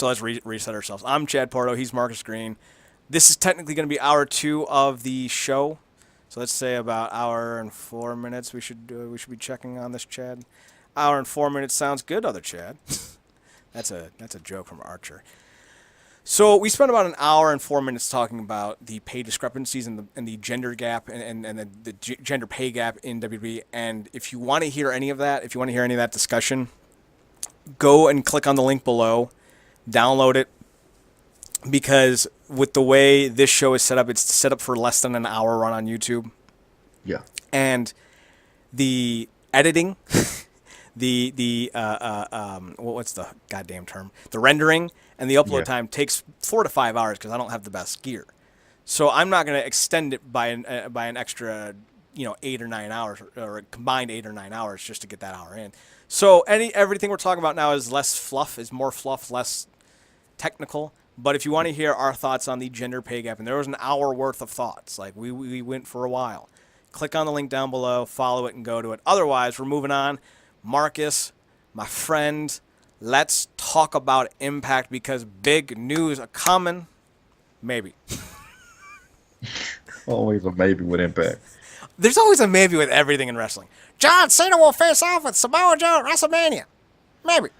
So let's reset ourselves. I'm Chad Porto. He's Marcus Green. This is technically going to be hour 2 of the show. So let's say about hour and 4 minutes. We should be checking on this, Chad. Hour and 4 minutes sounds good, other Chad. That's a joke from Archer. So we spent about an hour and 4 minutes talking about the pay discrepancies and the gender gap and the gender pay gap in WWE. And if you want to hear any of that, if you want to hear any of that discussion, go and click on the link below, download it, because with the way this show is set up, it's set up for less than an hour run on YouTube. Yeah. And the editing, what's the goddamn term? The rendering and the upload time takes 4 to 5 hours because I don't have the best gear. So I'm not going to extend it by an extra, 8 or 9 hours, or a combined 8 or 9 hours just to get that hour in. So everything we're talking about now is less fluff, is more fluff, less technical. But if you want to hear our thoughts on the gender pay gap, and there was an hour worth of thoughts, like we went for a while, click on the link down below, follow it, and go to it. Otherwise, we're moving on. Marcus, my friend, let's talk about Impact, because big news are coming. Maybe. Always a maybe with Impact. There's always a maybe with everything in wrestling. John Cena will face off with Samoa Joe at WrestleMania. Maybe.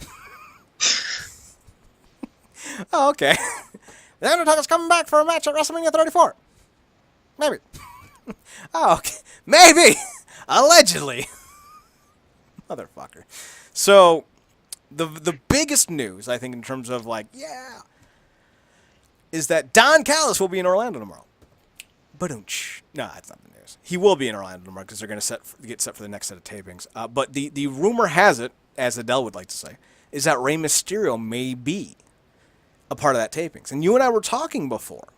Oh, okay. The Undertaker's coming back for a match at WrestleMania 34. Maybe. Oh, okay. Maybe. Allegedly. Motherfucker. So, the biggest news, I think, in terms of, is that Don Callis will be in Orlando tomorrow. Ba-doonch. No, that's not the news. He will be in Orlando tomorrow because they're going to get set for the next set of tapings. But the rumor has it, as Adele would like to say, is that Rey Mysterio may be a part of that tapings. And you and I were talking before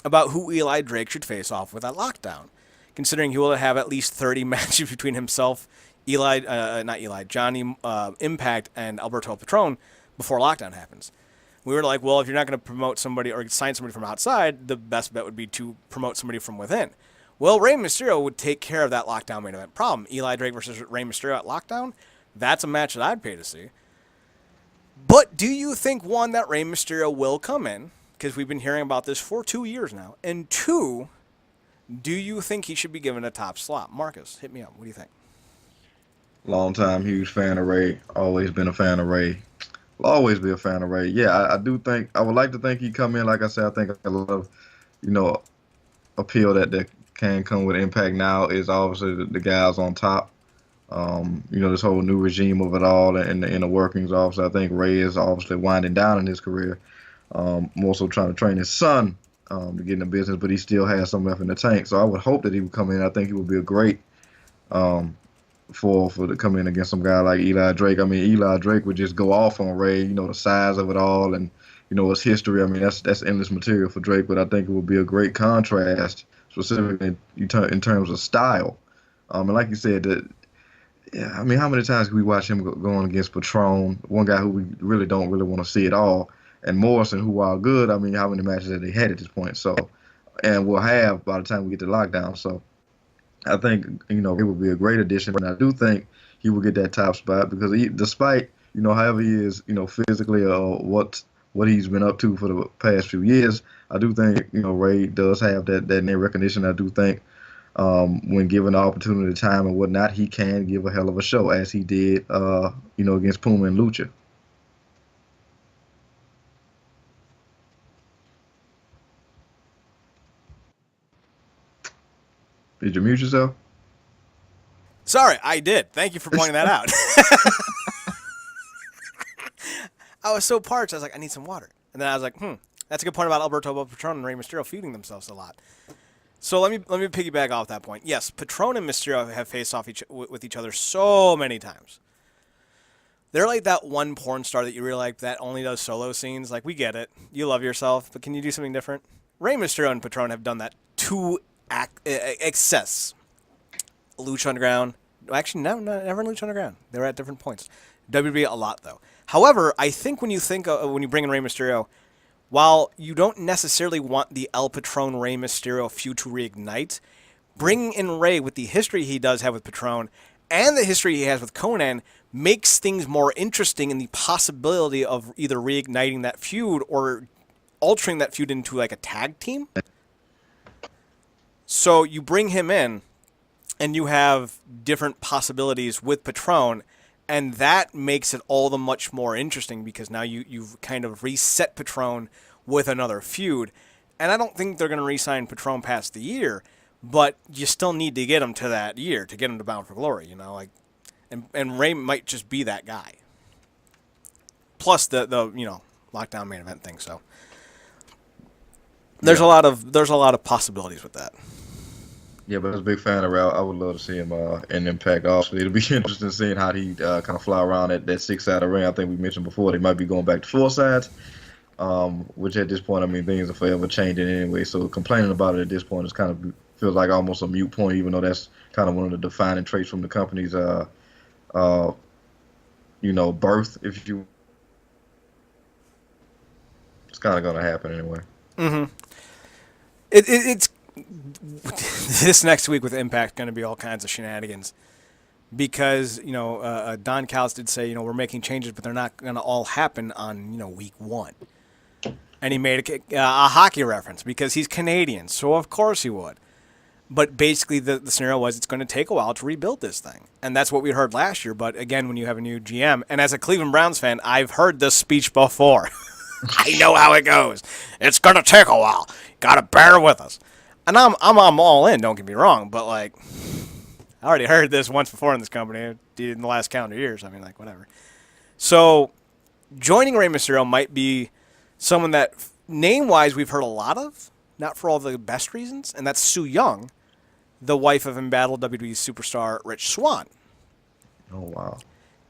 about who Eli Drake should face off with at Lockdown, considering he will have at least 30 matches between himself, Johnny Impact, and Alberto Patron before Lockdown happens. We were like, well, if you're not going to promote somebody or sign somebody from outside, the best bet would be to promote somebody from within. Well, Rey Mysterio would take care of that Lockdown main event problem. Eli Drake versus Rey Mysterio at Lockdown, that's a match that I'd pay to see. But do you think, one, that Rey Mysterio will come in? Because we've been hearing about this for 2 years now. And 2, do you think he should be given a top slot? Marcus, hit me up. What do you think? Long time huge fan of Ray. Always been a fan of Ray. Will always be a fan of Ray. Yeah, I do think, I would like to think he'd come in. Like I said, I think a lot of, appeal that can come with Impact now is obviously the guys on top. This whole new regime of it all and the inner workings. Obviously, I think Ray is obviously winding down in his career, more so trying to train his son to get in the business, but he still has some left in the tank. So I would hope that he would come in. I think he would be a great for to come in against some guy like Eli Drake. I mean, Eli Drake would just go off on Ray, the size of it all and, his history. I mean, that's endless material for Drake, but I think it would be a great contrast, specifically in terms of style. And like you said, yeah, I mean, how many times can we watch him going against Patron, one guy who we really don't want to see at all, and Morrison, who, while good, I mean, how many matches have they had at this point? So, and we'll have by the time we get to Lockdown. So, I think, it would be a great addition. And I do think he will get that top spot because despite, however he is, physically what he's been up to for the past few years, I do think, Ray does have that name recognition. I do think when given the opportunity, time, and whatnot, he can give a hell of a show, as he did, against Puma and Lucha. Did you mute yourself? Sorry, I did. Thank you for pointing that out. I was so parched, I was like, I need some water. And then I was like, that's a good point about Alberto Patron and Rey Mysterio feeding themselves a lot. So let me piggyback off that point. Yes, Patron and Mysterio have faced off with each other so many times. They're like that one porn star that you really like that only does solo scenes. Like, we get it. You love yourself, but can you do something different? Rey Mysterio and Patron have done that to excess. Lucha Underground. Actually, no, never in Lucha Underground. They were at different points. WWE a lot, though. However, I think when you bring in Rey Mysterio, while you don't necessarily want the El Patron Rey Mysterio feud to reignite, bringing in Rey with the history he does have with Patron and the history he has with Conan makes things more interesting in the possibility of either reigniting that feud or altering that feud into like a tag team. So you bring him in, and you have different possibilities with Patron, and that makes it all the much more interesting because now you've kind of reset Patron with another feud. And I don't think they're going to re-sign Patron past the year, but you still need to get him to that year to get him to Bound for Glory, you know, like, and Ray might just be that guy. Plus the lockdown main event thing. So there's a lot of possibilities with that. Yeah, but as a big fan of Ray, I would love to see him in Impact. Also, it'll be interesting seeing how he kind of fly around that six-sided ring. I think we mentioned before they might be going back to four sides. Which at this point, I mean, things are forever changing anyway. So complaining about it at this point is kind of feels like almost a moot point, even though that's kind of one of the defining traits from the company's, birth. If you, it's kind of going to happen anyway. Mm-hmm. It's this next week with Impact going to be all kinds of shenanigans. Because, Don Callis did say, we're making changes, but they're not going to all happen on, week 1. And he made a hockey reference because he's Canadian, so of course he would. But basically the scenario was it's going to take a while to rebuild this thing. And that's what we heard last year. But again, when you have a new GM, and as a Cleveland Browns fan, I've heard this speech before. I know how it goes. It's going to take a while. Got to bear with us. And I'm all in, don't get me wrong, but like... I already heard this once before in this company in the last calendar years. I mean, like, whatever. So, joining Rey Mysterio might be someone that, name-wise, we've heard a lot of, not for all the best reasons, and that's Su Yung, the wife of embattled WWE superstar Rich Swann. Oh, wow.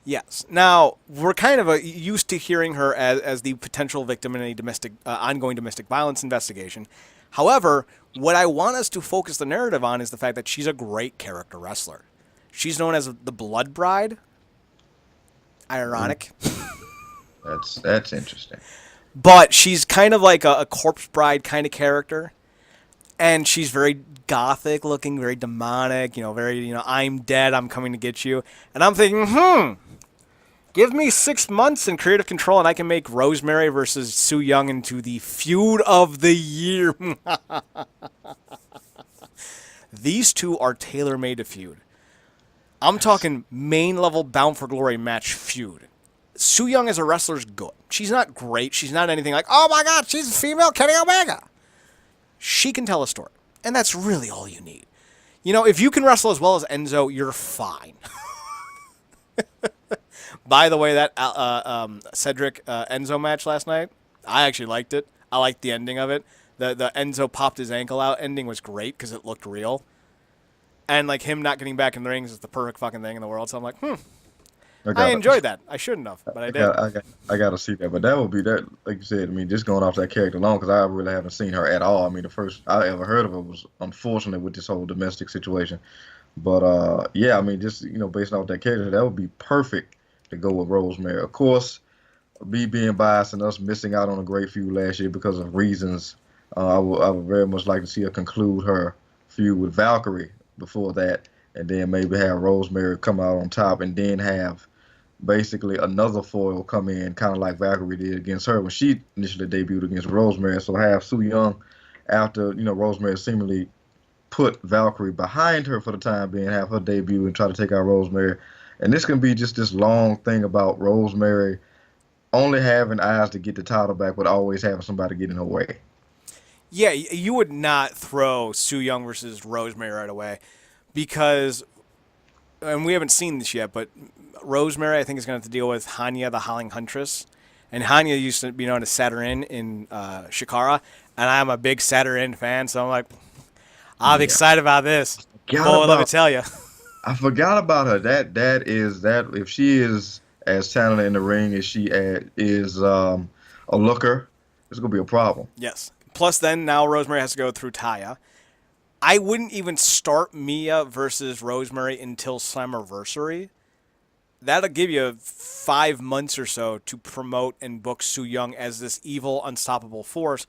Yes. Now, we're kind of used to hearing her as the potential victim in a ongoing domestic violence investigation. However, what I want us to focus the narrative on is the fact that she's a great character wrestler. She's known as the Blood Bride. Ironic. That's interesting. But she's kind of like a corpse bride kind of character. And she's very gothic looking, very demonic, very, I'm dead, I'm coming to get you. And I'm thinking, give me 6 months in creative control and I can make Rosemary versus Su Yung into the feud of the year. These two are tailor-made to feud. I'm talking main-level Bound for Glory match feud. Su Yung as a wrestler is good. She's not great. She's not anything like, oh my God, she's a female Kenny Omega. She can tell a story. And that's really all you need. If you can wrestle as well as Enzo, you're fine. By the way, that Cedric Enzo match last night, I actually liked it. I liked the ending of it. The Enzo popped his ankle out ending was great because it looked real. And like him not getting back in the rings is the perfect fucking thing in the world. So I'm like, I enjoyed that. I shouldn't have, but I did. I got to see that. But that would be that, like you said, I mean, just going off that character alone, because I really haven't seen her at all. I mean, the first I ever heard of her was unfortunate with this whole domestic situation. But, yeah, I mean, just, based off that character, that would be perfect to go with Rosemary. Of course, me being biased and us missing out on a great feud last year because of reasons, I would very much like to see her conclude her feud with Valkyrie before that, and then maybe have Rosemary come out on top, and then have basically another foil come in, kind of like Valkyrie did against her when she initially debuted against Rosemary. So have Su Yung, after Rosemary seemingly put Valkyrie behind her for the time being, have her debut and try to take out Rosemary. And this can be just this long thing about Rosemary only having eyes to get the title back, but always having somebody get in her way. Yeah, you would not throw Su Yung versus Rosemary right away because, and we haven't seen this yet, but Rosemary, I think, is going to have to deal with Hanya, the Howling Huntress. And Hanya used to be known as Saturn in Shikara, and I'm a big Saturn fan, so I'm like, I'm excited about this. Let me tell you. I forgot about her. That is if she is as talented in the ring as she is a looker, it's going to be a problem. Yes. Plus, then now Rosemary has to go through Taya. I wouldn't even start Mia versus Rosemary until Slammiversary. That'll give you 5 months or so to promote and book Su Yung as this evil, unstoppable force.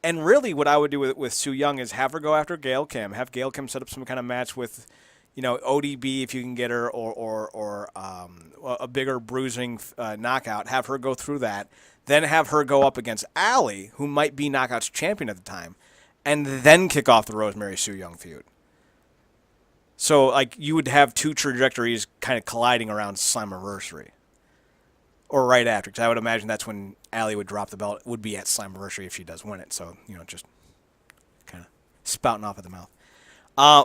And really what I would do with Su Yung is have her go after Gail Kim. Have Gail Kim set up some kind of match with, ODB if you can get her, or a bigger bruising knockout. Have her go through that, then have her go up against Allie, who might be Knockouts champion at the time, and then kick off the Rosemary Sue Young feud. So like you would have two trajectories kind of colliding around Slammiversary, or right after, because I would imagine that's when Allie would drop the belt. It would be at Slammiversary if she does win it. So just kind of spouting off at the mouth.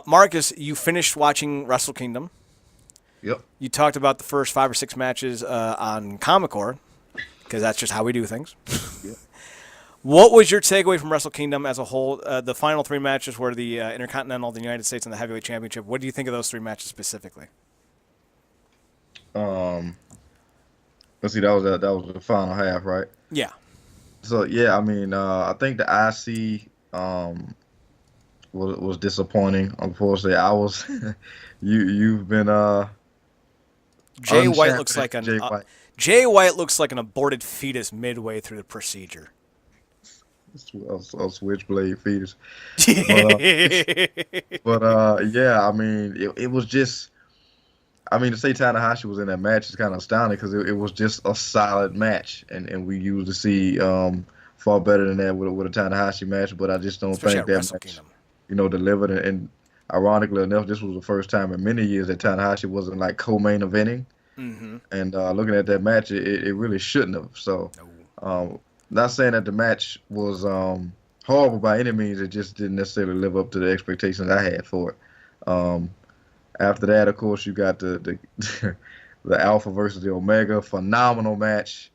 Marcus, you finished watching Wrestle Kingdom. Yep. You talked about the first 5 or 6 matches on ComicCorp, because that's just how we do things. Yep. What was your takeaway from Wrestle Kingdom as a whole? The final 3 matches were the Intercontinental, the United States, and the Heavyweight Championship. What do you think of those 3 matches specifically? Let's see, that was the final half, right? Yeah. So yeah, I mean, I think the IC was disappointing. Unfortunately, I was you've been Jay White looks like Jay White looks like an aborted fetus midway through the procedure. A switchblade fetus. But yeah, I mean, it was just. I mean, to say Tanahashi was in that match is kind of astounding because it was just a solid match, and we used to see far better than that with a Tanahashi match. But I just don't think that match, delivered. And ironically enough, this was the first time in many years that Tanahashi wasn't like co-main eventing. Mm-hmm. And looking at that match, it really shouldn't have. So, not saying that the match was horrible by any means. It just didn't necessarily live up to the expectations I had for it. After that, of course, you got the Alpha versus the Omega, phenomenal match.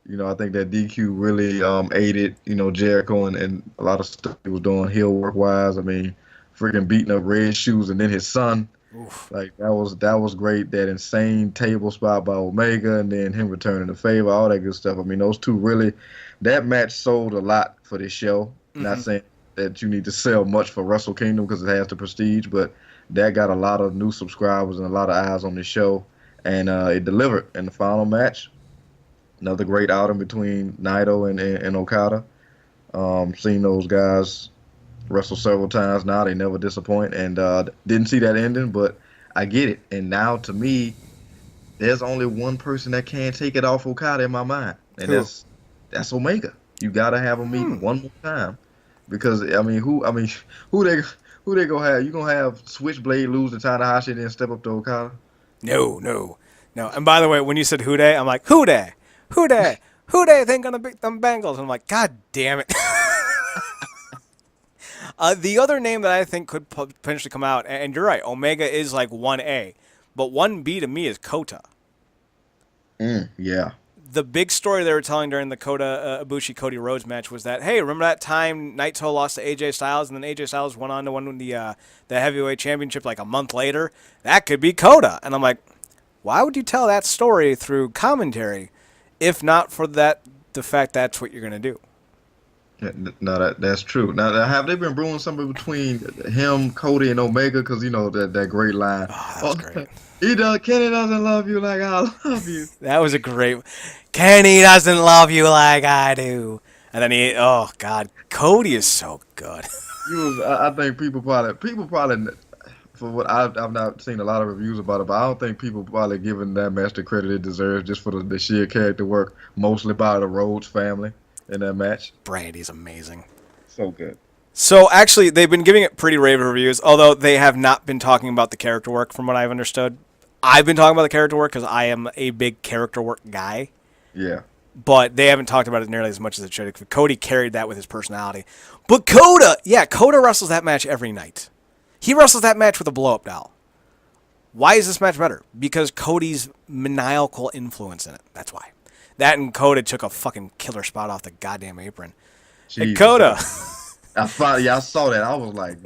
I think that DQ really aided, Jericho and a lot of stuff he was doing heel work wise. I mean, freaking beating up Red Shoes and then his son. Oof. Like that was great. That insane table spot by Omega and then him returning the favor, all that good stuff. I mean, those two really, that match sold a lot for this show. Mm-hmm. Not saying that you need to sell much for Wrestle Kingdom because it has the prestige, but that got a lot of new subscribers and a lot of eyes on the show, and it delivered in the final match. Another great outing between Naito and Okada. Seen those guys wrestle several times now. They never disappoint, and didn't see that ending, but I get it. And now, to me, there's only one person that can take it off Okada in my mind, and that's Omega. You gotta have him meet one more time, because who they gonna have? You gonna have Switchblade lose to Tanahashi and then step up to Okada? No. And by the way, when you said who dey, I'm like, who dey think gonna beat them Bengals? And I'm like, God damn it. The other name that I think could potentially come out, and you're right, Omega is like 1A, but 1B to me is Kota. Yeah. The big story they were telling during the Kota Ibushi-Cody Rhodes match was that, hey, remember that time Naito lost to AJ Styles and then AJ Styles went on to win the heavyweight championship like a month later? That could be Kota. And I'm like, why would you tell that story through commentary if not for the fact that's what you're going to do? No, that's true. Now, have they been brewing something between him, Cody, and Omega? Because, that great line. Oh, that was great. Kenny doesn't love you like I love you. That was a great. Kenny doesn't love you like I do. And then oh God, Cody is so good. I think people probably, for what I've not seen a lot of reviews about it, but I don't think people probably giving that match the credit it deserves just for the sheer character work, mostly by the Rhodes family in that match. Brandy's amazing. So good. So actually, they've been giving it pretty rave reviews, although they have not been talking about the character work from what I've understood. I've been talking about the character work because I am a big character work guy. Yeah. But they haven't talked about it nearly as much as it should. Cody carried that with his personality. But Kota wrestles that match every night. He wrestles that match with a blow-up doll. Why is this match better? Because Cody's maniacal influence in it. That's why. That and Kota took a fucking killer spot off the goddamn apron. Jesus. And Kota... I saw that. I was like,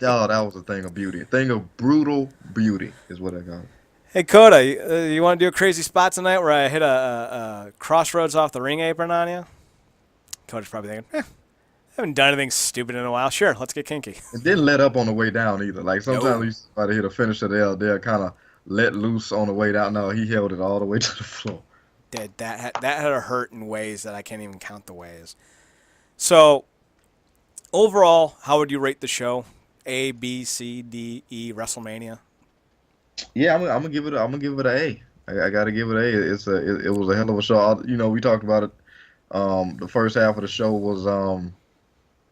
oh, that was a thing of beauty. A thing of brutal beauty is what I got. Hey, Kota, you want to do a crazy spot tonight where I hit a crossroads off the ring apron on you? Kota's probably thinking, I haven't done anything stupid in a while. Sure, let's get kinky. It didn't let up on the way down either. Like sometimes you somebody hit a finisher, they'll kind of let loose on the way down. No, he held it all the way to the floor. That had to hurt in ways that I can't even count the ways. So... overall, how would you rate the show? A, B, C, D, E, WrestleMania? Yeah, I'm gonna give it. I'm gonna give it an A. I gotta give it an A. It was a hell of a show. We talked about it. The first half of the show was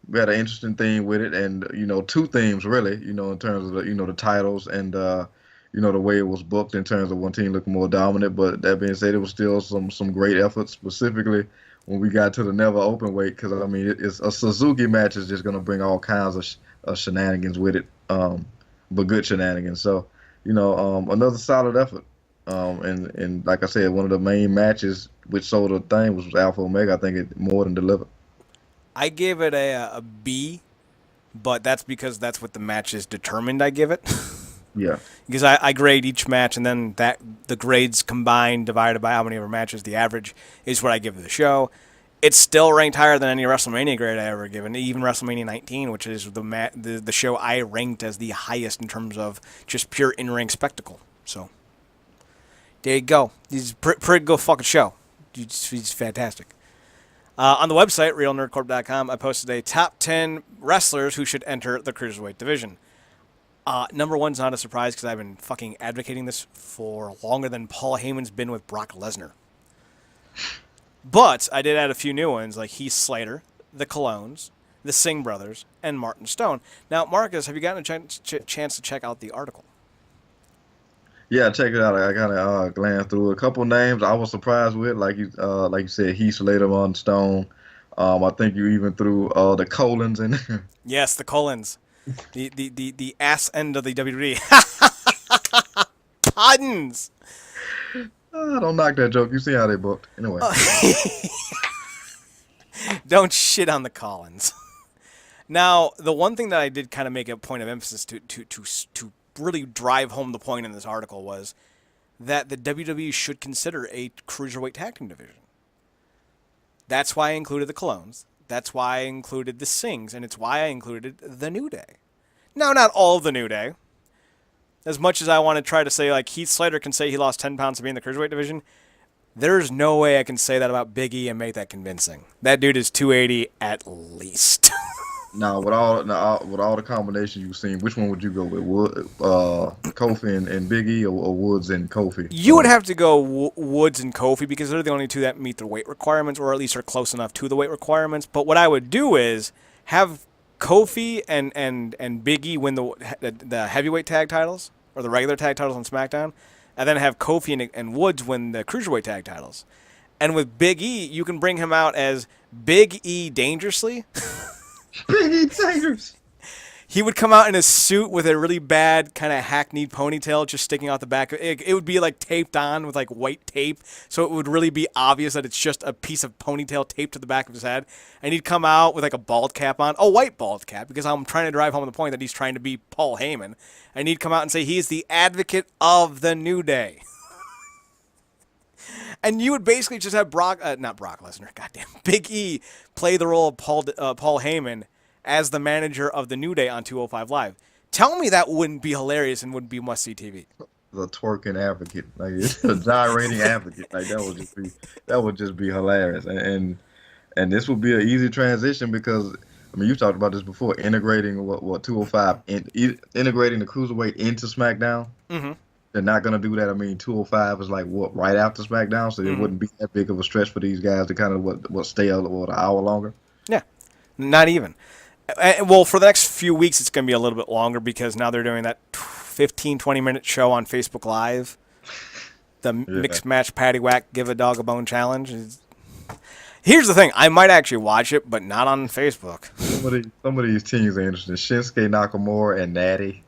we had an interesting theme with it, and two themes really. In terms of the titles and the way it was booked in terms of one team looking more dominant. But that being said, it was still some great efforts, specifically when we got to the never open weight. Because I mean, it's a Suzuki match is just gonna bring all kinds of shenanigans with it, but good shenanigans. So another solid effort. And like I said, one of the main matches which sold the thing was Alpha Omega. I think it more than delivered. I gave it a B, but that's because that's what the match is determined. I give it. Yeah. Because I grade each match, and then the grades combined divided by how many of our matches, the average is what I give the show. It's still ranked higher than any WrestleMania grade I ever given, even WrestleMania 19, which is the show I ranked as the highest in terms of just pure in-ring spectacle. So there you go. He's pretty good fucking show. He's fantastic. On the website, realnerdcorp.com, I posted a top 10 wrestlers who should enter the Cruiserweight Division. Number one's not a surprise because I've been fucking advocating this for longer than Paul Heyman's been with Brock Lesnar. But I did add a few new ones like Heath Slater, the Colognes, the Singh brothers, and Martin Stone. Now, Marcus, have you gotten a chance to check out the article? Yeah, check it out. I kind of glanced through a couple names I was surprised with, like you said, Heath Slater on Stone. I think you even threw the Colons in there. Yes, the Colons. The ass end of the WWE. Puns! Don't knock that joke. You see how they booked. Anyway. Don't shit on the Collins. Now, the one thing that I did kind of make a point of emphasis to really drive home the point in this article was that the WWE should consider a cruiserweight tag team division. That's why I included the Colognes. That's why I included the Singhs, and it's why I included the New Day. Now, not all of the New Day. As much as I want to try to say, like, Heath Slater can say he lost 10 pounds to be in the cruiserweight division, there's no way I can say that about Big E and make that convincing. That dude is 280 at least. Now, with all the combinations you've seen, which one would you go with? Kofi and Big E, or Woods and Kofi? You would have to go Woods and Kofi because they're the only two that meet the weight requirements, or at least are close enough to the weight requirements. But what I would do is have Kofi and Big E win the heavyweight tag titles, or the regular tag titles on SmackDown, and then have Kofi and Woods win the cruiserweight tag titles. And with Big E, you can bring him out as Big E Dangerously. Big E Dangerous. He would come out in a suit with a really bad kind of hackneyed ponytail just sticking out the back. It would be like taped on with like white tape, so it would really be obvious that it's just a piece of ponytail taped to the back of his head. And he'd come out with like a bald cap on, a white bald cap, because I'm trying to drive home the point that he's trying to be Paul Heyman. And he'd come out and say he's the advocate of the New Day. And you would basically just have not Brock Lesnar, goddamn, Big E play the role of Paul Heyman as the manager of the New Day on 205 Live. Tell me that wouldn't be hilarious and wouldn't be must-see TV. The twerking advocate, like a gyrating advocate, like that would just be hilarious. And this would be an easy transition because I mean you talked about this before, integrating what 205 integrating the cruiserweight into SmackDown. Mm-hmm. They're not gonna do that. I mean, 205 is like right after SmackDown, so it wouldn't be that big of a stretch for these guys to kind of stay an hour longer. Yeah, not even. Well, for the next few weeks, it's going to be a little bit longer because now they're doing that 15, 20-minute show on Facebook Live. The Mixed Match Patty Whack Give a Dog a Bone Challenge. Here's the thing. I might actually watch it, but not on Facebook. Some of these teams are interesting. Shinsuke Nakamura and Natty.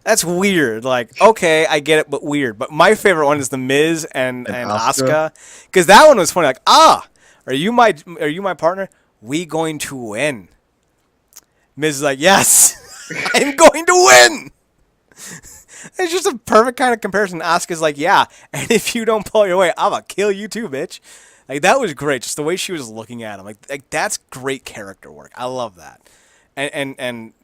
That's weird. Like, okay, I get it, but weird. But my favorite one is The Miz and Asuka. Because that one was funny. Like, are you my partner? We going to win. Miz is like, yes, I'm going to win. It's just a perfect kind of comparison. Asuka's like, yeah, and if you don't pull your weight, I'm going to kill you too, bitch. Like, that was great. Just the way she was looking at him. Like that's great character work. I love that. And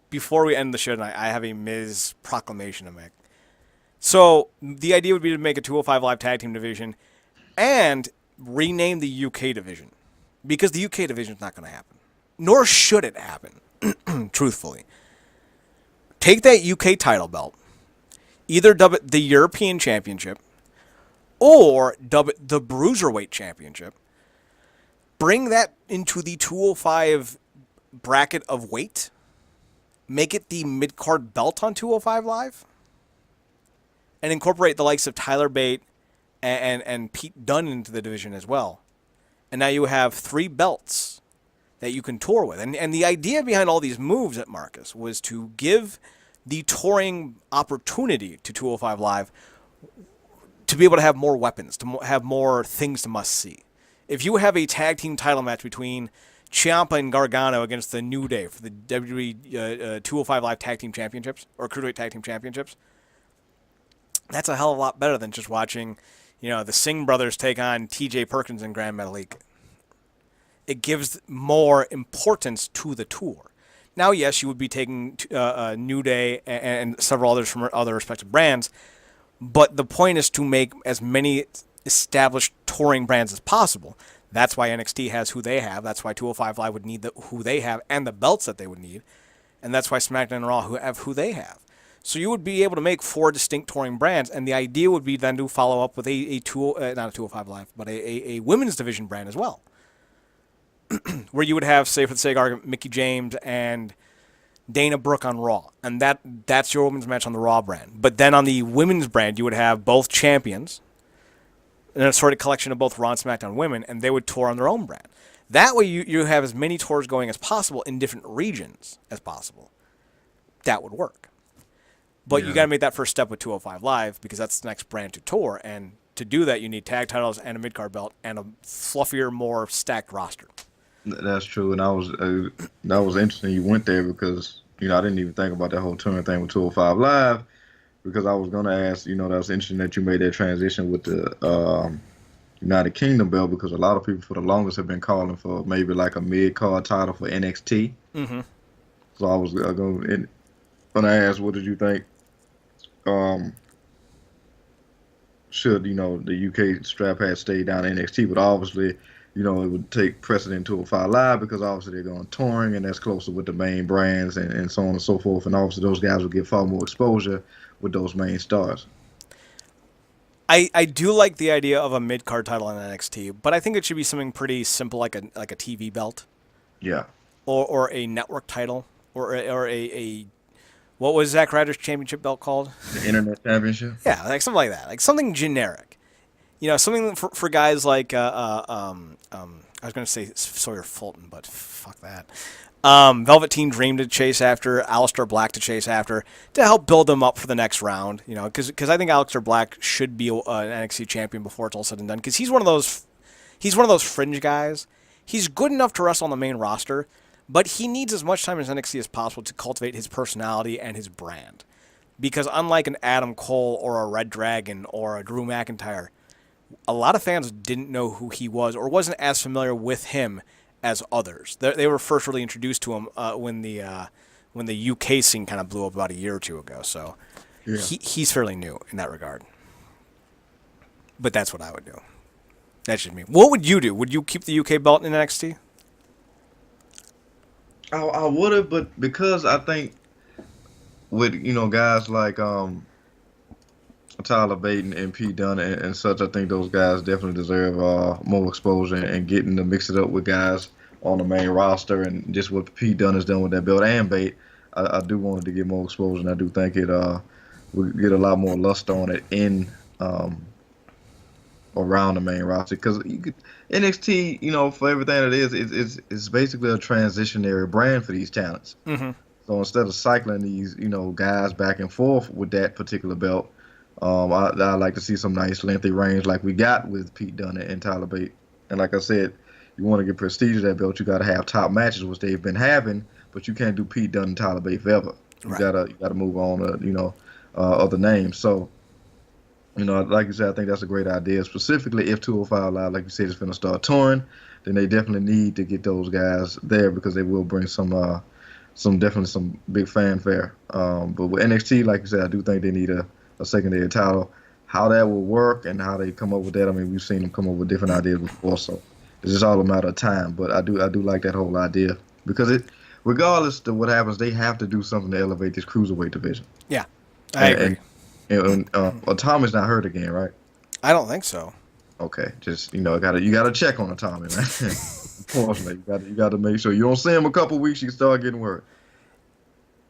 before we end the show tonight, I have a Miz proclamation to make. So the idea would be to make a 205 Live tag team division and rename the UK division. Because the UK division is not going to happen. Nor should it happen, truthfully. Take that UK title belt Either dub it the European Championship or dub it the Cruiserweight Championship. Bring that into the 205 bracket of weight. Make it the mid-card belt on 205 Live. And incorporate the likes of Tyler Bate and Pete Dunne into the division as well. And now you have 3 belts that you can tour with. And the idea behind all these moves at Marcus was to give the touring opportunity to 205 Live to be able to have more weapons, to have more things to must see. If you have a tag team title match between Ciampa and Gargano against the New Day for the WWE 205 Live Tag Team Championships or Cruiserweight Tag Team Championships, that's a hell of a lot better than just watching, the Singh brothers take on T.J. Perkins and Grand Metalik. It gives more importance to the tour. Now, yes, you would be taking New Day and several others from other respective brands, but the point is to make as many established touring brands as possible. That's why NXT has who they have. That's why 205 Live would need who they have and the belts that they would need. And that's why SmackDown and Raw have who they have. So you would be able to make 4 distinct touring brands, and the idea would be then to follow up with not a 205 Live, but a women's division brand as well. Where you would have, say for the sake of argument, Mickie James and Dana Brooke on Raw. And that's your women's match on the Raw brand. But then on the women's brand, you would have both champions, an assorted collection of both Raw and SmackDown women, and they would tour on their own brand. That way you have as many tours going as possible in different regions as possible. That would work. But you got to make that first step with 205 Live because that's the next brand to tour. And to do that, you need tag titles and a mid-card belt and a fluffier, more stacked roster. That's true, and that was interesting you went there because I didn't even think about that whole touring thing with 205 Live because I was gonna ask. That was interesting that you made that transition with the United Kingdom belt because a lot of people for the longest have been calling for maybe like a mid-card title for NXT. Mm-hmm. So I was gonna ask, what did you think? Should the UK strap had stayed down in NXT, but obviously. It would take precedent to 205 Live because obviously they're going touring and that's closer with the main brands and so on and so forth. And obviously those guys will get far more exposure with those main stars. I do like the idea of a mid-card title in NXT, but I think it should be something pretty simple like a TV belt. Yeah. Or a network title or a what was Zack Ryder's championship belt called? The Internet Championship? Yeah, like something like that. Like something generic. Something for guys like I was going to say Sawyer Fulton, but fuck that. Velveteen Dream to chase after, Aleister Black to chase after, to help build them up for the next round. Because I think Aleister Black should be an NXT champion before it's all said and done. Because he's one of those fringe guys. He's good enough to wrestle on the main roster, but he needs as much time as NXT as possible to cultivate his personality and his brand. Because unlike an Adam Cole or a Red Dragon or a Drew McIntyre, a lot of fans didn't know who he was or wasn't as familiar with him as others. They were first really introduced to him when the UK scene kind of blew up about a year or two ago. So he's fairly new in that regard. But that's what I would do. That's just me. What would you do? Would you keep the UK belt in NXT? I would have, but because I think with guys like Tyler Bate and Pete Dunne and such, I think those guys definitely deserve more exposure and getting to mix it up with guys on the main roster and just what Pete Dunne has done with that belt and Bate. I do want it to get more exposure, and I do think it would get a lot more luster on it in around the main roster because NXT, for everything it is, it's basically a transitionary brand for these talents. Mm-hmm. So instead of cycling these guys back and forth with that particular belt. I'd like to see some nice lengthy reigns like we got with Pete Dunne and Tyler Bate. And like I said, you want to get prestige of that belt, you got to have top matches, which they've been having, but you can't do Pete Dunne and Tyler Bate forever. You gotta move on to other names. So like you said, I think that's a great idea. Specifically, if 205 Live, like you said, is going to start touring, then they definitely need to get those guys there because they will bring some big fanfare. But with NXT, like you said, I do think they need a secondary title. How that will work and how they come up with that, I mean, we've seen them come up with different ideas before, so it's just all a matter of time. But I do like that whole idea because regardless of what happens, they have to do something to elevate this Cruiserweight division. Yeah, I agree. And Tommy's not hurt again, right? I don't think so. Okay, just you gotta check on Tommy, man. Unfortunately, you gotta make sure you don't see him a couple weeks, you start getting worried.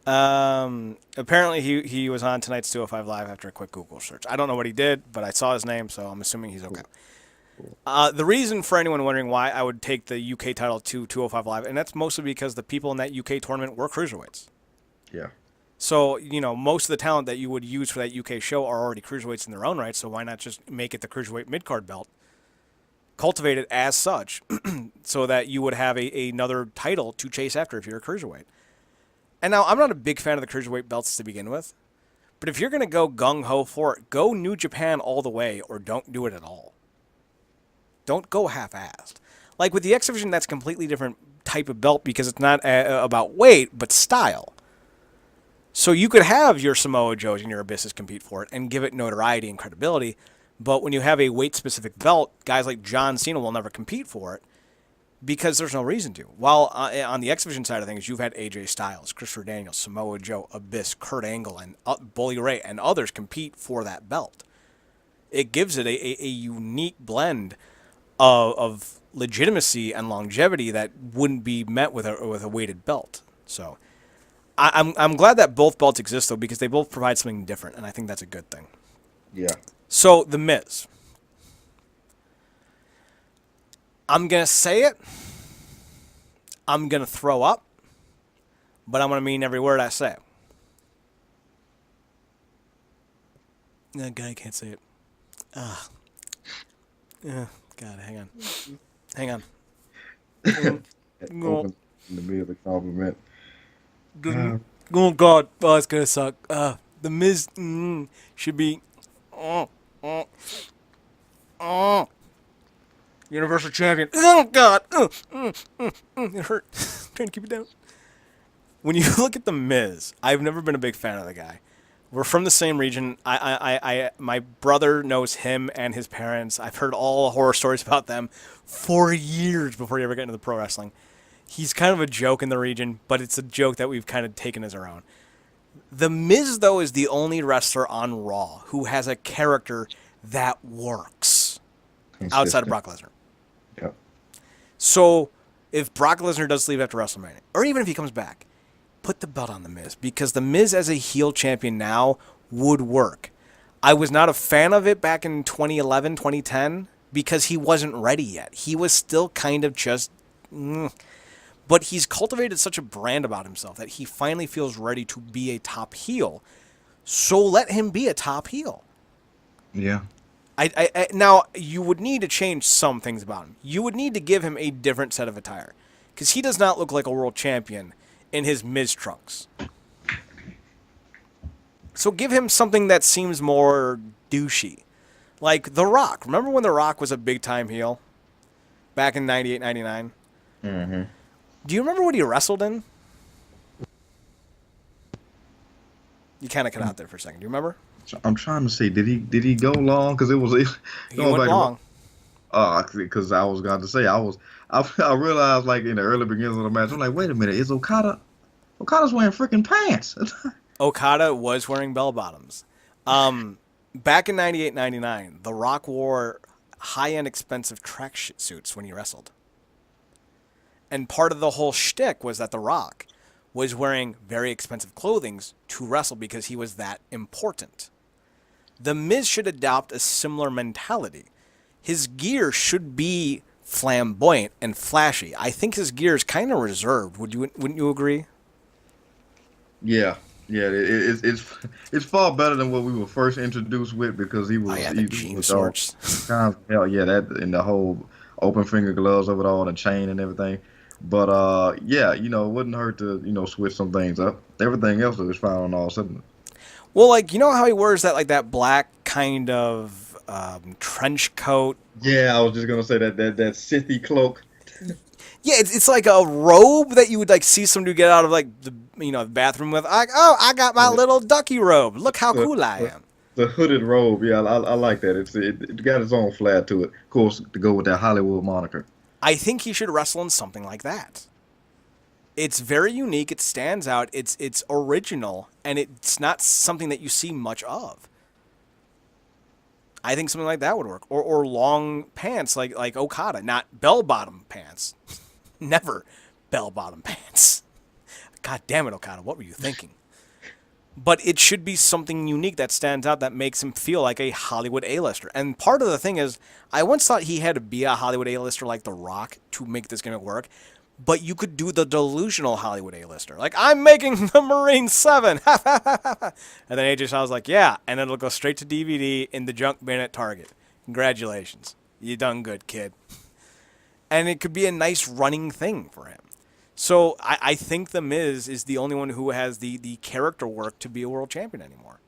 Apparently he was on tonight's 205 Live after a quick Google search. I don't know what he did, but I saw his name, so I'm assuming he's okay. Cool. The reason for anyone wondering why I would take the UK title to 205 Live, and that's mostly because the people in that UK tournament were cruiserweights. Yeah. So, most of the talent that you would use for that UK show are already cruiserweights in their own right, so why not just make it the cruiserweight mid-card belt, cultivate it as such, so that you would have another title to chase after if you're a cruiserweight. And now, I'm not a big fan of the cruiserweight belts to begin with, but if you're going to go gung-ho for it, go New Japan all the way or don't do it at all. Don't go half-assed. Like with the X Division, that's a completely different type of belt because it's not about weight, but style. So you could have your Samoa Joes and your Abysses compete for it and give it notoriety and credibility, but when you have a weight-specific belt, guys like John Cena will never compete for it because there's no reason to. While on the X Division side of things, you've had AJ Styles, Christopher Daniels, Samoa Joe, Abyss, Kurt Angle, and Bully Ray, and others compete for that belt. It gives it a unique blend of legitimacy and longevity that wouldn't be met with a weighted belt. So I'm glad that both belts exist, though, because they both provide something different, and I think that's a good thing. Yeah. So, The Miz. I'm going to say it. I'm going to throw up. But I'm going to mean every word I say. No, God, I can't say it. God, hang on. Hang on. Open in the middle of the compliment. Oh, God. Oh, it's going to suck. The Miz should be... Universal Champion. Oh, God. It hurt. Trying to keep it down. When you look at The Miz, I've never been a big fan of the guy. We're from the same region. My brother knows him and his parents. I've heard all horror stories about them for years before you ever get into the pro wrestling. He's kind of a joke in the region, but it's a joke that we've kind of taken as our own. The Miz, though, is the only wrestler on Raw who has a character that works outside of Brock Lesnar. Yep. So if Brock Lesnar does leave after WrestleMania, or even if he comes back, put the belt on The Miz, because The Miz as a heel champion now would work. I was not a fan of it back in 2011, 2010, because he wasn't ready yet. He was still kind of just... But he's cultivated such a brand about himself that he finally feels ready to be a top heel. So let him be a top heel. Yeah. Now, you would need to change some things about him. You would need to give him a different set of attire, because he does not look like a world champion in his Miz trunks. So give him something that seems more douchey. Like The Rock. Remember when The Rock was a big-time heel? Back in 98, 99? Mm-hmm. Do you remember what he wrestled in? You kind of cut out there for a second. Do you remember? I'm trying to see. Did he go long? Because it was. He went long. Because I was going to say I realized like in the early beginnings of the match, I'm like, wait a minute, is Okada's wearing freaking pants? Okada was wearing bell bottoms. Back in 98, 99, The Rock wore high-end expensive track suits when he wrestled. And part of the whole shtick was that The Rock was wearing very expensive clothing to wrestle because he was that important. The Miz should adopt a similar mentality. His gear should be flamboyant and flashy. I think his gear is kind of reserved. Wouldn't you agree? Yeah. It's far better than what we were first introduced with, because he was the jean shorts. Hell yeah, that and the whole open finger gloves of it all, the chain and everything. But yeah, it wouldn't hurt to switch some things up. Everything else is fine on all cylinders. Well, like, you know how he wears that black kind of trench coat? Yeah, I was just gonna say that Sithy cloak. Yeah, it's like a robe that you would like see somebody get out of like the bathroom with. Like, oh, I got my little ducky robe. Look how cool I am. The hooded robe, yeah, I like that. It got its own flair to it. Of course, to go with that Hollywood moniker. I think he should wrestle in something like that. It's very unique. It stands out. It's original, and it's not something that you see much of. I think something like that would work. Or long pants like Okada, not bell-bottom pants. Never bell-bottom pants. God damn it, Okada, what were you thinking? But it should be something unique that stands out that makes him feel like a Hollywood A-lister. And part of the thing is, I once thought he had to be a Hollywood A-lister like The Rock to make this gimmick work. But you could do the delusional Hollywood A-lister. Like, I'm making the Marine 7. And then AJ Styles like, yeah. And it'll go straight to DVD in the junk bin at Target. Congratulations. You done good, kid. And it could be a nice running thing for him. So I think The Miz is the only one who has the character work to be a world champion anymore.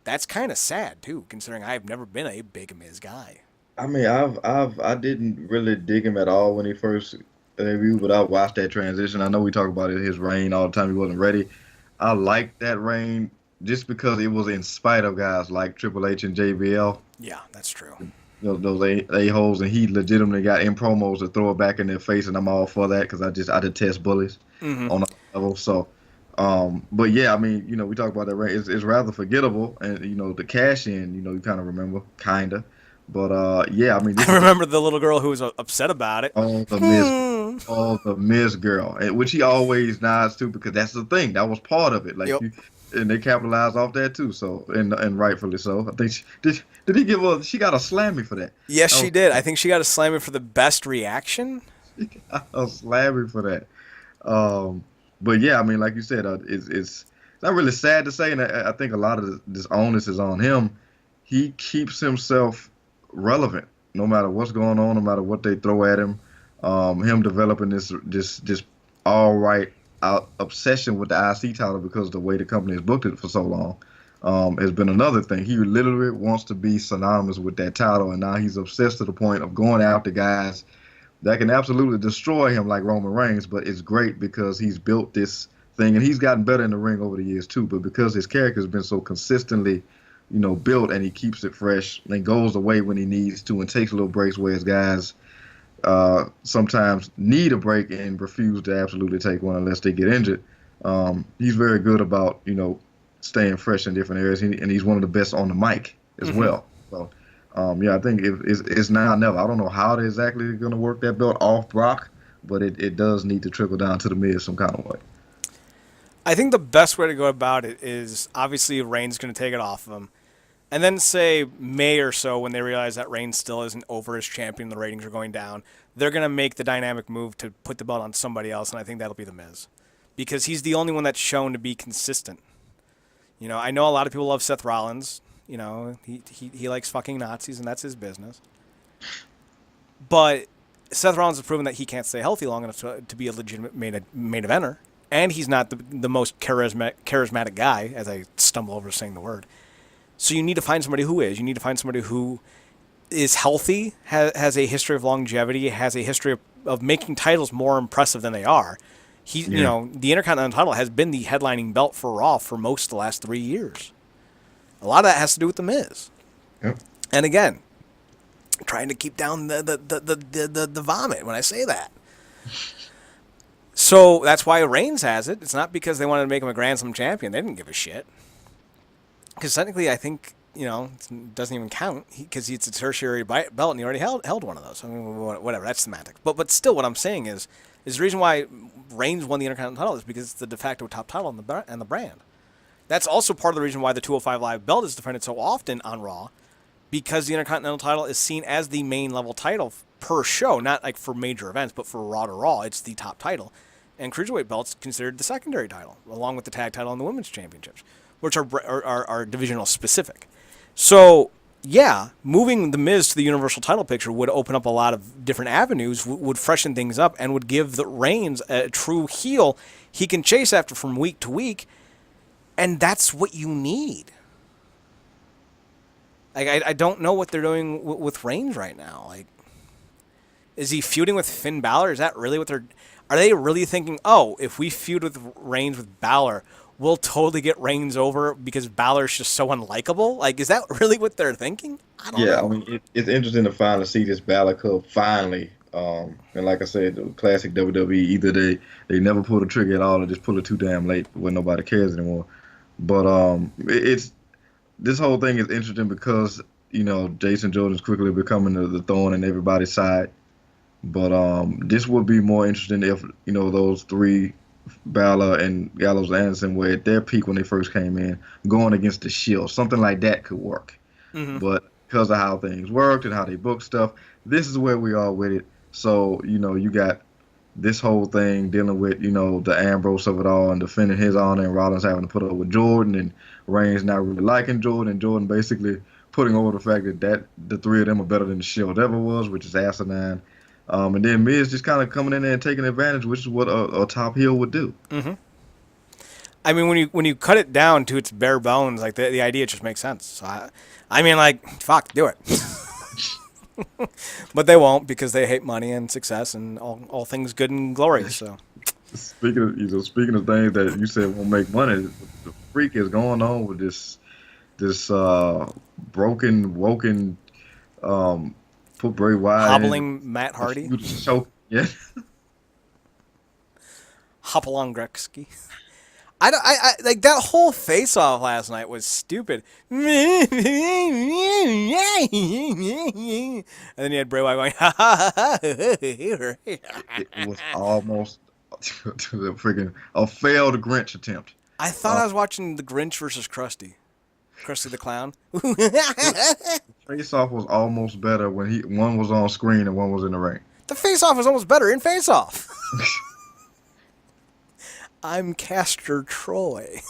That's kind of sad, too, considering I've never been a big Miz guy. I mean, I didn't really dig him at all when he first debuted, but I watched that transition. I know we talk about it, his reign all the time. He wasn't ready. I liked that reign just because it was in spite of guys like Triple H and JBL. Yeah, that's true. Those a-holes, and he legitimately got in promos to throw it back in their face, and I'm all for that because I detest bullies on a level. So, but yeah, I mean, we talk about that reign. It's rather forgettable, and the cash in, you kind of remember, kinda. But yeah, I mean, I remember the little girl who was upset about it. The Miz girl, which he always nods to because that's the thing. That was part of it. Like, and they capitalized off that too. So, and rightfully so. I think did he give her? She got a slammy for that. Yes, she did. I think she got a slammy for the best reaction. She got a slammy for that. But yeah, I mean, like you said, it's not really sad to say, and I think a lot of this onus is on him. He keeps himself relevant no matter what's going on, no matter what they throw at him. Him developing this all right obsession with the IC title because of the way the company has booked it for so long has been another thing. He literally wants to be synonymous with that title, and now he's obsessed to the point of going after guys that can absolutely destroy him like Roman Reigns. But it's great because he's built this thing, and he's gotten better in the ring over the years too. But because his character has been so consistently built, and he keeps it fresh and goes away when he needs to and takes little breaks where his guys sometimes need a break and refuse to absolutely take one unless they get injured. He's very good about, staying fresh in different areas, and he's one of the best on the mic as well. So, yeah, I think it's now or never. I don't know how they're exactly going to work that belt off Brock, but it does need to trickle down to the Miz some kind of way. I think the best way to go about it is obviously Reigns going to take it off of him. And then say May or so, when they realize that Reigns still isn't over as champion, the ratings are going down, they're going to make the dynamic move to put the belt on somebody else, and I think that'll be The Miz. Because he's the only one that's shown to be consistent. I know a lot of people love Seth Rollins. He likes fucking Nazis, and that's his business. But Seth Rollins has proven that he can't stay healthy long enough to be a legitimate main eventer. And he's not the most charismatic guy, as I stumble over saying the word. So you need to find somebody who is. You need to find somebody who is healthy, has a history of longevity, has a history of making titles more impressive than they are. The Intercontinental title has been the headlining belt for Raw for most of the last 3 years. A lot of that has to do with The Miz. Yep. And again, trying to keep down the vomit when I say that. So that's why Reigns has it. It's not because they wanted to make him a Grand Slam champion. They didn't give a shit. Because technically, I think, it doesn't even count because it's a tertiary belt and he already held one of those. I mean, whatever, that's semantics. But still, what I'm saying is the reason why Reigns won the Intercontinental title is because it's the de facto top title on the brand. That's also part of the reason why the 205 Live belt is defended so often on Raw, because the Intercontinental title is seen as the main level title per show, not like for major events, but for Raw to Raw, it's the top title. And Cruiserweight belt's considered the secondary title, along with the tag title and the women's championships, which are divisional specific. So, yeah, moving The Miz to the Universal title picture would open up a lot of different avenues, would freshen things up, and would give the Reigns a true heel he can chase after from week to week, and that's what you need. I don't know what they're doing with Reigns right now. Like, is he feuding with Finn Balor? Is that really what they're... Are they really thinking, if we feud with Reigns with Balor, we'll totally get Reigns over because Balor's just so unlikable? Like, is that really what they're thinking? I don't know. I mean, it's interesting to finally see this Balor Cup finally. And like I said, the classic WWE, either they never pull the trigger at all or just pull it too damn late when nobody cares anymore. But it's this whole thing is interesting because Jason Jordan's quickly becoming the thorn in everybody's side. But this would be more interesting if those three, Balor and Gallows and Anderson, were at their peak when they first came in, going against the Shield. Something like that could work. Mm-hmm. But because of how things worked and how they book stuff, this is where we are with it. So you got this whole thing dealing with the Ambrose of it all and defending his honor, and Rollins having to put up with Jordan, and Reigns not really liking Jordan, and Jordan basically putting over the fact that the three of them are better than the Shield ever was, which is asinine. And then Miz just kind of coming in there and taking advantage, which is what a top heel would do. Mm-hmm. I mean, when you cut it down to its bare bones, like the idea just makes sense. So I mean, like, fuck, do it. But they won't, because they hate money and success and all things good and glorious. So speaking of things that you said won't make money, the freak is going on with this broken, woken, put Bray Wyatt hobbling Matt Hardy, yeah, Hopalong Gretzky. I like that whole face-off last night was stupid. And then you had Bray Wyatt going, ha ha ha. it was almost to the freaking a failed Grinch attempt. I thought I was watching the Grinch versus Krusty the Clown. Face-off was almost better when one was on screen and one was in the ring. The face-off was almost better in face-off. I'm Castor Troy.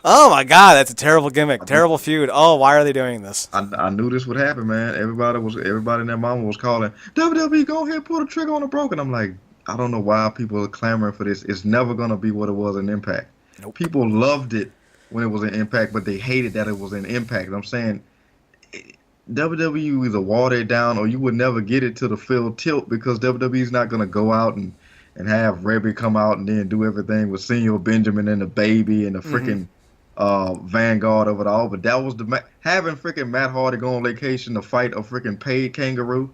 Oh my God, that's a terrible gimmick, terrible feud. Oh, why are they doing this? I knew this would happen, man. Everybody in their mama was calling, WWE, go ahead, pull the trigger on the Broken. I'm like, I don't know why people are clamoring for this. It's never gonna be what it was in Impact. Nope. People loved it when it was in Impact, but they hated that it was in Impact. And I'm saying WWE either water it down or you would never get it to the full tilt, because WWE's not gonna go out and have Rebby come out and then do everything with Senor Benjamin and the baby and the freaking vanguard of it all. But that was having freaking Matt Hardy go on vacation to fight a freaking paid kangaroo.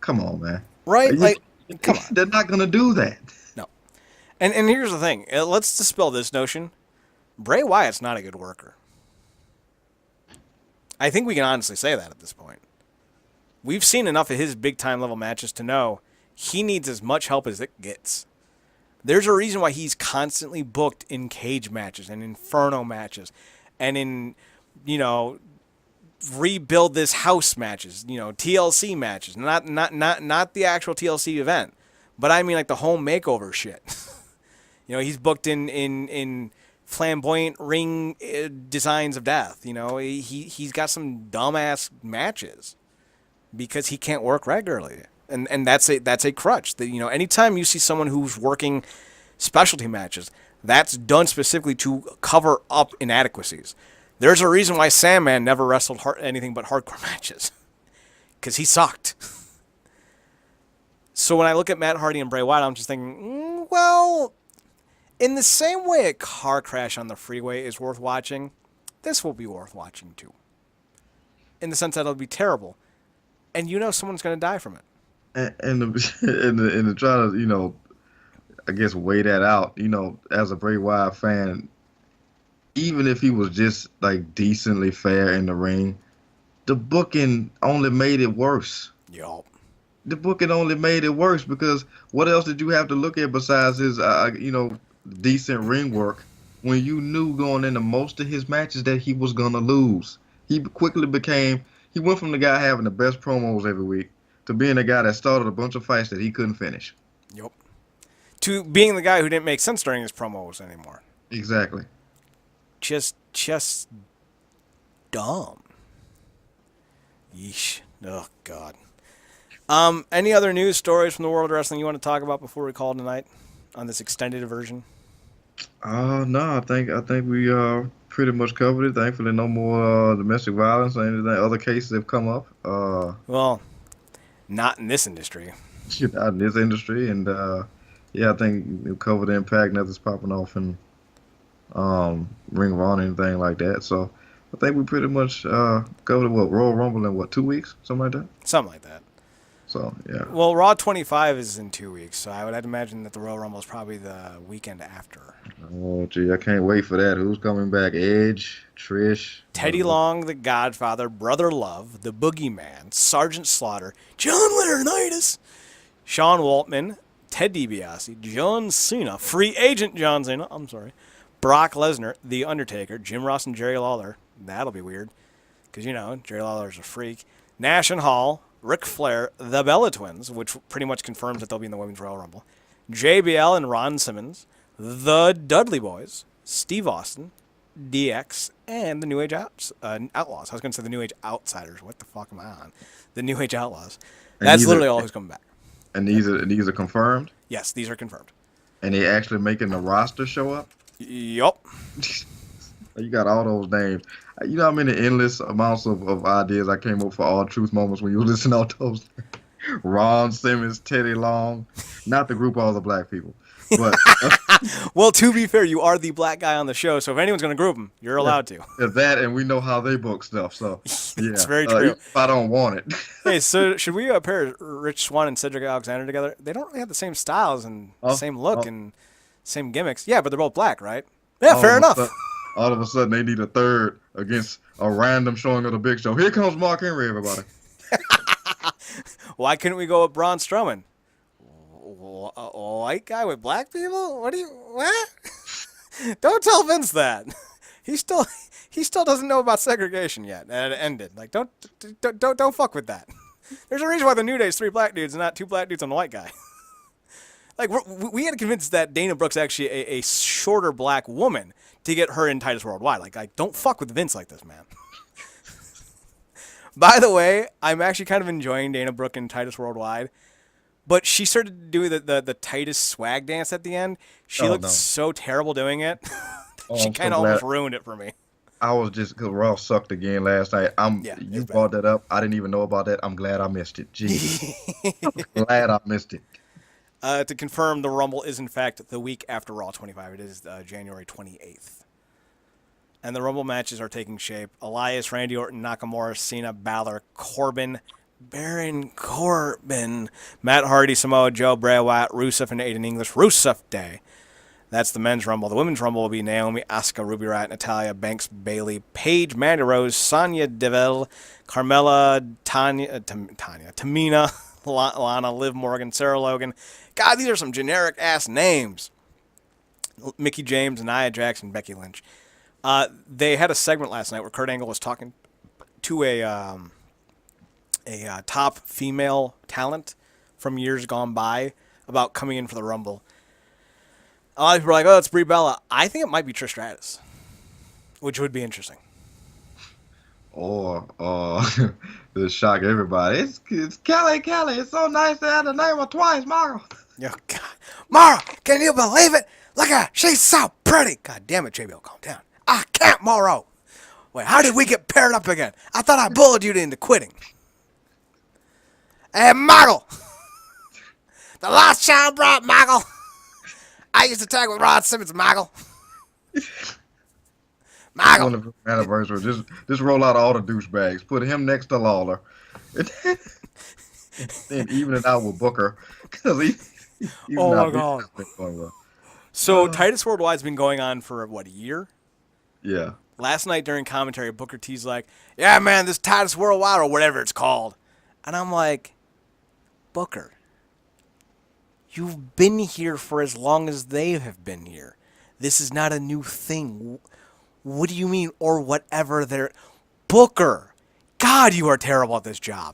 Come on, man. Right? Come on. They're not going to do that. No. And here's the thing. Let's dispel this notion. Bray Wyatt's not a good worker. I think we can honestly say that at this point. We've seen enough of his big-time level matches to know he needs as much help as it gets. There's a reason why he's constantly booked in cage matches and inferno matches and in, rebuild this house matches, TLC matches. Not the actual TLC event, but I mean like the home makeover shit. He's booked in flamboyant ring designs of death. He's got some dumbass matches because he can't work regularly. And that's a crutch. That anytime you see someone who's working specialty matches, that's done specifically to cover up inadequacies. There's a reason why Sandman never wrestled anything but hardcore matches, because he sucked. So when I look at Matt Hardy and Bray Wyatt, I'm just thinking, well, in the same way a car crash on the freeway is worth watching, this will be worth watching too. In the sense that it'll be terrible, and someone's going to die from it. And to try to, I guess weigh that out, as a Bray Wyatt fan, even if he was just like decently fair in the ring, the booking only made it worse. Yup. The booking only made it worse, because what else did you have to look at besides his, decent ring work, when you knew going into most of his matches that he was gonna lose? He went from the guy having the best promos every week to being a guy that started a bunch of fights that he couldn't finish. Yep. To being the guy who didn't make sense during his promos anymore. Exactly. Just dumb. Yeesh. Oh, God. Any other news stories from the world of wrestling you want to talk about before we call tonight on this extended version? No, I think we pretty much covered it. Thankfully, no more domestic violence or anything. Other cases have come up. Well, not in this industry. Not in this industry, and I think we covered the Impact. Nothing's popping off in Ring of Honor, anything like that. So I think we pretty much covered Royal Rumble in 2 weeks, something like that. Something like that. So yeah. Well, Raw 25 is in 2 weeks, so I'd imagine that the Royal Rumble is probably the weekend after. Oh gee, I can't wait for that. Who's coming back? Edge, Trish, Teddy Long, The Godfather, Brother Love, The Boogeyman, Sergeant Slaughter, John Laurinaitis, Sean Waltman, Ted DiBiase, John Cena, Free Agent John Cena, Brock Lesnar, The Undertaker, Jim Ross and Jerry Lawler. That'll be weird, because, Jerry Lawler's a freak. Nash and Hall, Ric Flair, The Bella Twins, which pretty much confirms that they'll be in the Women's Royal Rumble, JBL and Ron Simmons, The Dudley Boys, Steve Austin, DX, and the New Age Outlaws. I was going to say the New Age Outsiders. What the fuck am I on? The New Age Outlaws. That's literally all who's coming back. And these are confirmed? Yes, these are confirmed. And they actually making the roster show up? Yup. You got all those names. You know how many endless amounts of ideas I came up for all truth moments when you listen to all those? Ron Simmons, Teddy Long, not to group all the black people. But well, to be fair, you are the black guy on the show, so if anyone's going to group them, you're allowed to. That, and we know how they book stuff, so yeah. It's very true. If I don't want it. Hey, so should we pair Rich Swann and Cedric Alexander together? They don't really have the same styles and same look and same gimmicks. Yeah, but they're both black, right? Yeah, fair enough. All of a sudden, they need a third against a random showing of the Big Show. Here comes Mark Henry, everybody. Why couldn't we go with Braun Strowman? A white guy with black people? What? Don't tell Vince that. He still doesn't know about segregation yet, and it ended. Like, don't fuck with that. There's a reason why the New Day is 3 black dudes and not 2 black dudes and a white guy. Like, we had to convince that Dana Brooke's actually a shorter black woman to get her in Titus Worldwide. Like, don't fuck with Vince like this, man. By the way, I'm actually kind of enjoying Dana Brooke in Titus Worldwide. But she started doing the Titus swag dance at the end. She looked so terrible doing it. She kind of almost ruined it for me. I was just, because Raw sucked again last night. You brought that up. I didn't even know about that. I'm glad I missed it. Jeez. I'm glad I missed it. To confirm, the Rumble is, in fact, the week after Raw 25. It is January 28th. And the Rumble matches are taking shape. Elias, Randy Orton, Nakamura, Cena, Balor, Corbin, Baron Corbin, Matt Hardy, Samoa Joe, Bray Wyatt, Rusev, and Aiden English. Rusev Day. That's the men's Rumble. The women's Rumble will be Naomi, Asuka, Ruby Riott, Natalya, Banks, Bayley, Paige, Mandy Rose, Sonya Deville, Carmella, Tamina, Lana, Liv Morgan, Sarah Logan. God, these are some generic-ass names. Mickie James, Nia Jax, and Becky Lynch. They had a segment last night where Kurt Angle was talking to a top female talent from years gone by about coming in for the Rumble. A lot of people are like, oh, it's Brie Bella. I think it might be Trish Stratus, which would be interesting. Or to shock everybody, it's Kelly. It's so nice to have the name of twice, Mara. Oh, God. Mara, can you believe it? Look at her. She's so pretty. God damn it, JBL, calm down. I can't, Morrow. Wait, how did we get paired up again? I thought I bullied you into quitting. Hey, Michael. The last child brought Michael. I used to tag with Rod Simmons, Michael. Michael. Anniversary. Just roll out all the douchebags. Put him next to Lawler. Then even it out with Booker. Oh, my God. So, Titus Worldwide's been going on for, what, a year? Yeah. Last night during commentary, Booker T's like, yeah, man, this Titus Worldwide or whatever it's called. And I'm like, Booker, you've been here for as long as they have been here. This is not a new thing. What do you mean, or whatever they're... Booker, God, you are terrible at this job.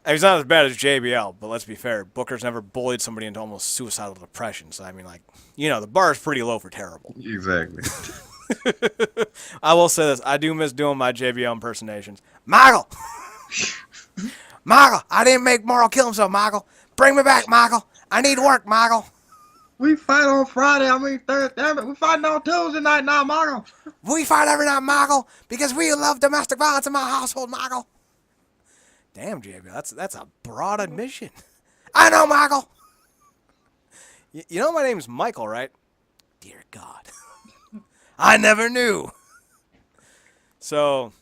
He's not as bad as JBL, but let's be fair. Booker's never bullied somebody into almost suicidal depression. So, I mean, like, the bar is pretty low for terrible. Exactly. I will say this. I do miss doing my JBL impersonations. Michael! Michael, I didn't make Morrow kill himself, Michael. Bring me back, Michael. I need work, Michael. We fight on Friday. Thursday. Damn it. We fighting on Tuesday night now, Michael. We fight every night, Michael, because we love domestic violence in my household, Michael. Damn, JBL, that's a broad admission. I know, Michael. You know my name's Michael, right? Dear God. I never knew. So,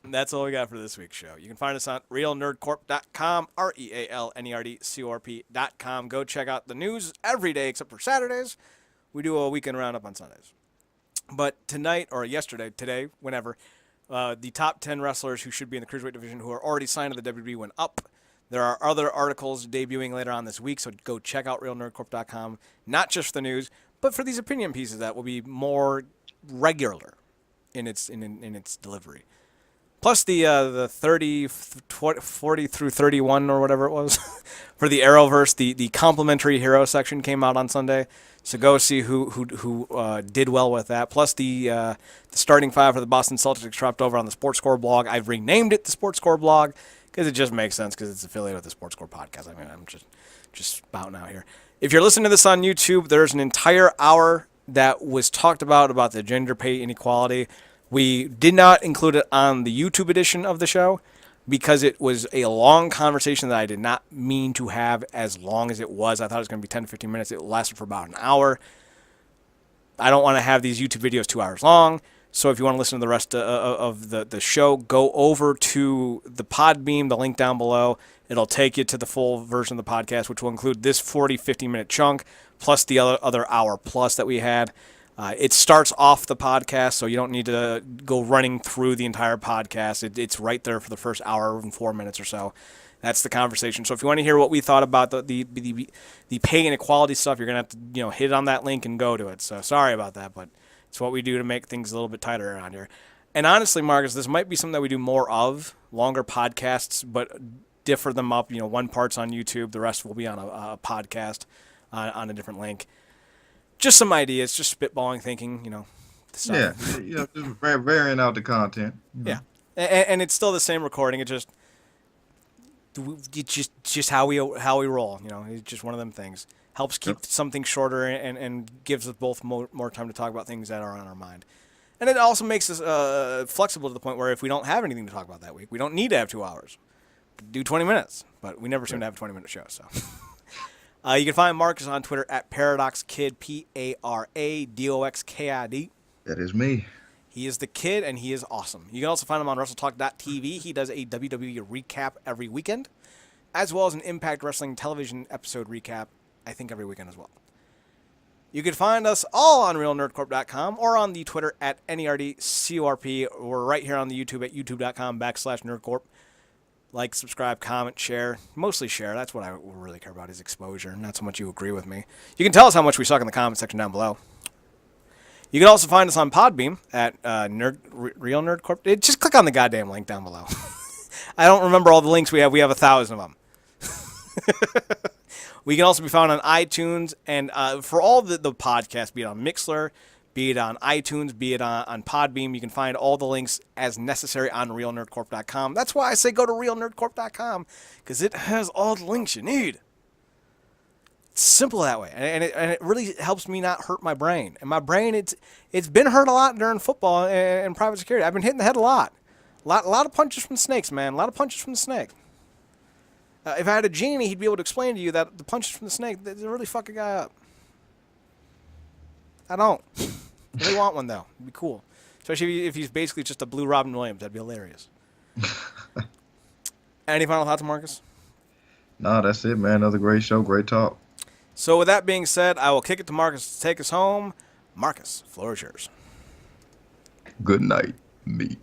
That's all we got for this week's show. You can find us on realnerdcorp.com, RealNerdCorp.com. Go check out the news every day except for Saturdays. We do a weekend roundup on Sundays. But tonight, or yesterday, today, whenever, the top 10 wrestlers who should be in the Cruiserweight Division who are already signed to the WWE went up. There are other articles debuting later on this week, so go check out RealNerdCorp.com, not just for the news, but for these opinion pieces that will be more regular in its delivery. Plus the 30, 40 through 31 or whatever it was for the Arrowverse, the complimentary hero section came out on Sunday. So go see who did well with that. Plus the starting five for the Boston Celtics dropped over on the SportsCorp blog. I've renamed it the SportsCorp blog because it just makes sense because it's affiliated with the SportsCorp podcast. I mean, I'm just spouting out here. If you're listening to this on YouTube, there's an entire hour that was talked about the gender pay inequality. We did not include it on the YouTube edition of the show because it was a long conversation that I did not mean to have as long as it was. I thought it was going to be 10 to 15 minutes. It lasted for about an hour. I don't want to have these YouTube videos 2 hours long. So if you want to listen to the rest of the show, go over to the Podbeam, the link down below. It'll take you to the full version of the podcast, which will include this 40, 50-minute chunk, plus the other hour plus that we had. It starts off the podcast, so you don't need to go running through the entire podcast. It's right there for the first hour and 4 minutes or so. That's the conversation. So if you want to hear what we thought about the pay inequality stuff, you're going to have to hit on that link and go to it. So sorry about that, but it's what we do to make things a little bit tighter around here. And honestly, Marcus, this might be something that we do more of, longer podcasts, but differ them up. One part's on YouTube, the rest will be on a podcast on a different link. Just some ideas, just spitballing, thinking, stuff. Yeah, just varying out the content. Yeah, and it's still the same recording. It's just how we roll. It's just one of them things. Helps keep something shorter and gives us both more time to talk about things that are on our mind. And it also makes us flexible to the point where if we don't have anything to talk about that week, we don't need to have 2 hours. Do 20 minutes, but we never seem to have a 20-minute show, so... You can find Marcus on Twitter at ParadoxKid, ParadoxKid. That is me. He is the kid, and he is awesome. You can also find him on WrestleTalk.tv. He does a WWE recap every weekend, as well as an Impact Wrestling television episode recap, I think, every weekend as well. You can find us all on RealNerdCorp.com or on the Twitter at NerdCorp. We're right here on the YouTube at YouTube.com/NerdCorp. Like, subscribe, comment, share. Mostly share. That's what I really care about is exposure, not so much you agree with me. You can tell us how much we suck in the comment section down below. You can also find us on Podbeam at Real NerdCorp. Just click on the goddamn link down below. I don't remember all the links we have. We have 1,000 of them. We can also be found on iTunes. And for all the podcasts, be it on Mixlr, be it on iTunes, be it on Podbeam, you can find all the links as necessary on RealNerdCorp.com. That's why I say go to RealNerdCorp.com, because it has all the links you need. It's simple that way, and it really helps me not hurt my brain. And my brain, it's been hurt a lot during football and private security. I've been hitting the head a lot. A lot of punches from snakes, man. A lot of punches from the snake. If I had a genie, he'd be able to explain to you that the punches from the snake, they really fuck a guy up. I don't. I really want one, though. It'd be cool. Especially if he's basically just a blue Robin Williams. That'd be hilarious. Any final thoughts, Marcus? No, that's it, man. Another great show. Great talk. So with that being said, I will kick it to Marcus to take us home. Marcus, floor is yours. Good night, me.